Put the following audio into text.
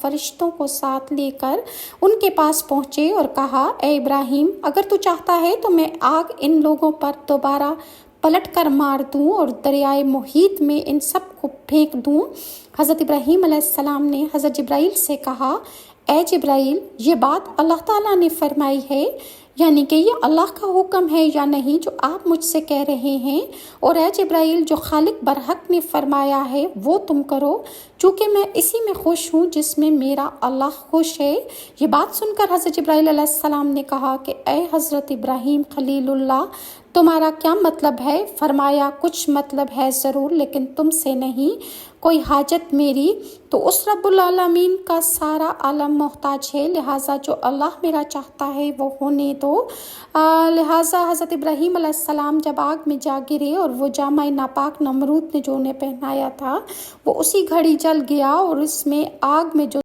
فرشتوں کو ساتھ لے کر ان کے پاس پہنچے اور کہا، اے ابراہیم، اگر تو چاہتا ہے تو میں آگ ان لوگوں پر دوبارہ پلٹ کر مار دوں اور دریائے محیط میں ان سب کو پھینک دوں۔ حضرت ابراہیم علیہ السلام نے حضرت جبرائیل سے کہا، اے جبرائیل، یہ بات اللہ تعالیٰ نے فرمائی ہے، یعنی کہ یہ اللہ کا حکم ہے یا نہیں جو آپ مجھ سے کہہ رہے ہیں؟ اور اے جبرائیل، جو خالق برحق نے فرمایا ہے وہ تم کرو، چونکہ میں اسی میں خوش ہوں جس میں میرا اللہ خوش ہے۔ یہ بات سن کر حضرت جبرائیل علیہ السلام نے کہا کہ اے حضرت ابراہیم خلیل اللہ، تمہارا کیا مطلب ہے؟ فرمایا، کچھ مطلب ہے ضرور، لیکن تم سے نہیں، کوئی حاجت میری تو اس رب العالمین کا سارا عالم محتاج ہے، لہٰذا جو اللہ میرا چاہتا ہے وہ ہونے دو۔ لہٰذا حضرت ابراہیم علیہ السلام جب آگ میں جا گرے اور وہ جامہ ناپاک نمرود نے جو انہیں پہنایا تھا وہ اسی گھڑی جل گیا، اور اس میں آگ میں جو